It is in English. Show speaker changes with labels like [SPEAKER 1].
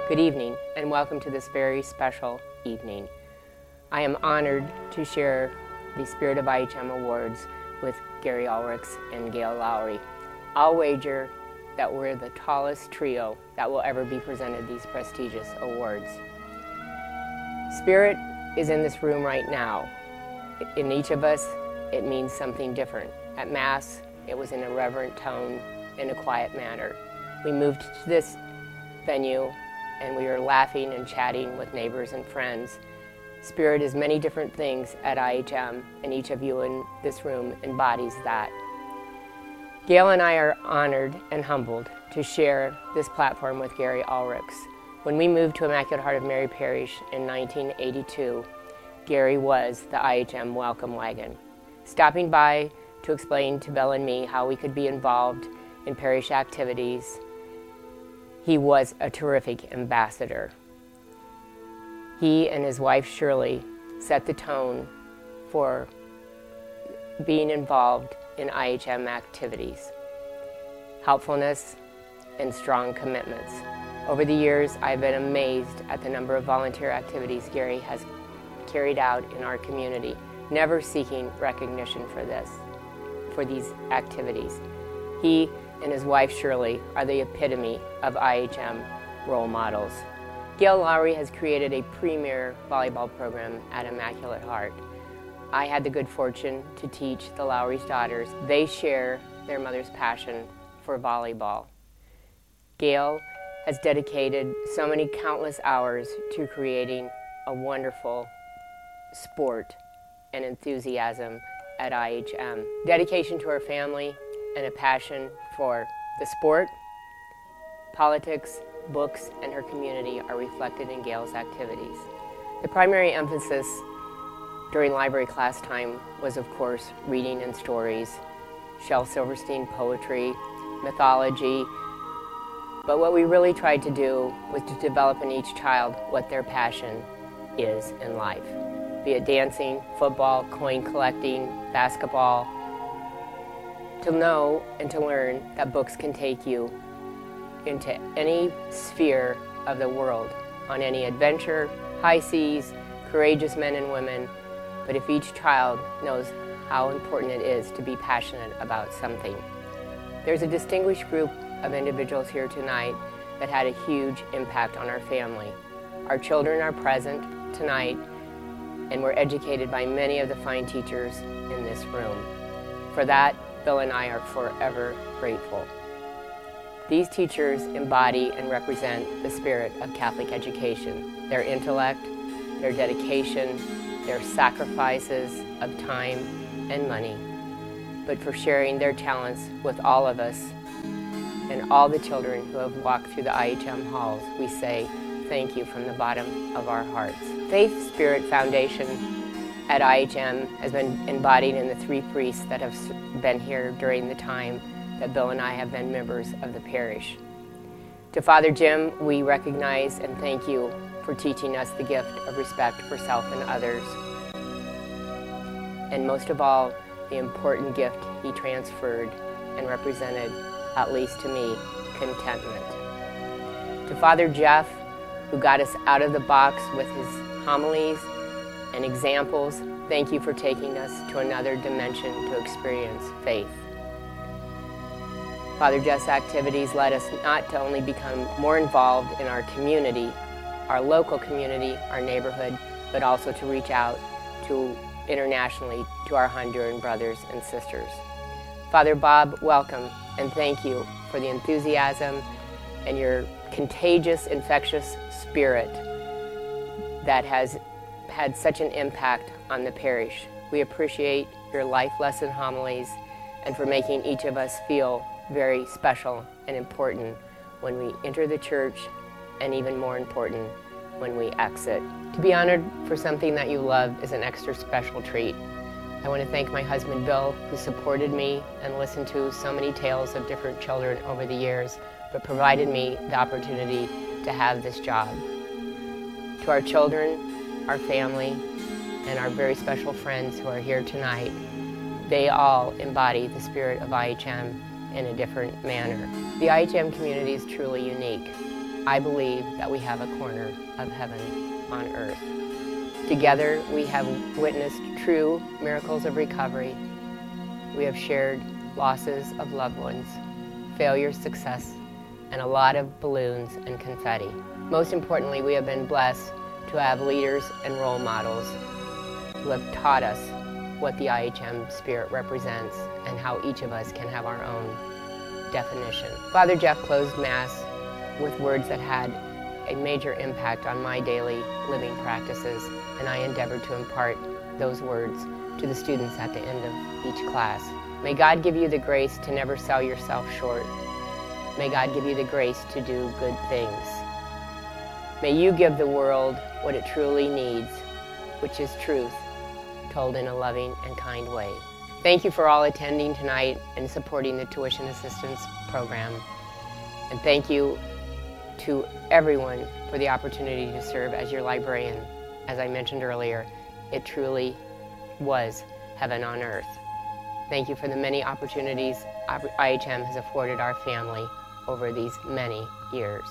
[SPEAKER 1] Good evening and welcome to this very special evening. I am honored to share the Spirit of IHM Awards with Gary Ulrichs and Gail Lowry. I'll wager that we're the tallest trio that will ever be presented these prestigious awards. Spirit is in this room right now. In each of us, it means something different. At Mass, it was in a reverent tone, in a quiet manner. We moved to this venue and we were laughing and chatting with neighbors and friends. Spirit is many different things at IHM, and each of you in this room embodies that. Gail and I are honored and humbled to share this platform with Gary Ulrichs. When we moved to Immaculate Heart of Mary Parish in 1982, Gary was the IHM welcome wagon, stopping by to explain to Bill and me how we could be involved in parish activities. He was a terrific ambassador. He and his wife Shirley set the tone for being involved in IHM activities, helpfulness, and strong commitments. Over the years, I've been amazed at the number of volunteer activities Gary has carried out in our community, never seeking recognition for these activities. He and his wife Shirley are the epitome of IHM role models. Gail Lowry has created a premier volleyball program at Immaculate Heart. I had the good fortune to teach the Lowry's daughters. They share their mother's passion for volleyball. Gail has dedicated so many countless hours to creating a wonderful sport and enthusiasm at IHM. Dedication to her family and a passion for the sport, politics, books, and her community are reflected in Gail's activities. The primary emphasis during library class time was, of course, reading and stories, Shel Silverstein poetry, mythology, but what we really tried to do was to develop in each child what their passion is in life, be it dancing, football, coin collecting, basketball, to know and to learn that books can take you into any sphere of the world, on any adventure, high seas, courageous men and women. But if each child knows how important it is to be passionate about something. There's a distinguished group of individuals here tonight that had a huge impact on our family. Our children are present tonight and were educated by many of the fine teachers in this room. For that, Bill and I are forever grateful. These teachers embody and represent the spirit of Catholic education, their intellect, their dedication, their sacrifices of time and money, but for sharing their talents with all of us and all the children who have walked through the IHM halls. We say thank you from the bottom of our hearts. Faith Spirit Foundation at IHM has been embodied in the three priests that have been here during the time that Bill and I have been members of the parish. To Father Jim, we recognize and thank you for teaching us the gift of respect for self and others. And most of all, the important gift he transferred and represented, at least to me, contentment. To Father Jeff, who got us out of the box with his homilies and examples, thank you for taking us to another dimension to experience faith. Father Jeff's activities led us not to only become more involved in our community, our local community, our neighborhood, but also to reach out to internationally to our Honduran brothers and sisters. Father Bob, welcome and thank you for the enthusiasm and your contagious, infectious spirit that has had such an impact on the parish. We appreciate your life lesson homilies and for making each of us feel very special and important when we enter the church, and even more important when we exit. To be honored for something that you love is an extra special treat. I want to thank my husband Bill, who supported me and listened to so many tales of different children over the years, but provided me the opportunity to have this job. To our children, our family, and our very special friends who are here tonight, they all embody the spirit of IHM in a different manner. The IHM community is truly unique. I believe that we have a corner of heaven on earth. Together, we have witnessed true miracles of recovery. We have shared losses of loved ones, failure, success, and a lot of balloons and confetti. Most importantly, we have been blessed to have leaders and role models who have taught us what the IHM spirit represents and how each of us can have our own definition. Father Jeff closed Mass with words that had a major impact on my daily living practices, and I endeavored to impart those words to the students at the end of each class. May God give you the grace to never sell yourself short. May God give you the grace to do good things. May you give the world what it truly needs, which is truth, told in a loving and kind way. Thank you for all attending tonight and supporting the tuition assistance program. And thank you to everyone for the opportunity to serve as your librarian. As I mentioned earlier, it truly was heaven on earth. Thank you for the many opportunities IHM has afforded our family over these many years.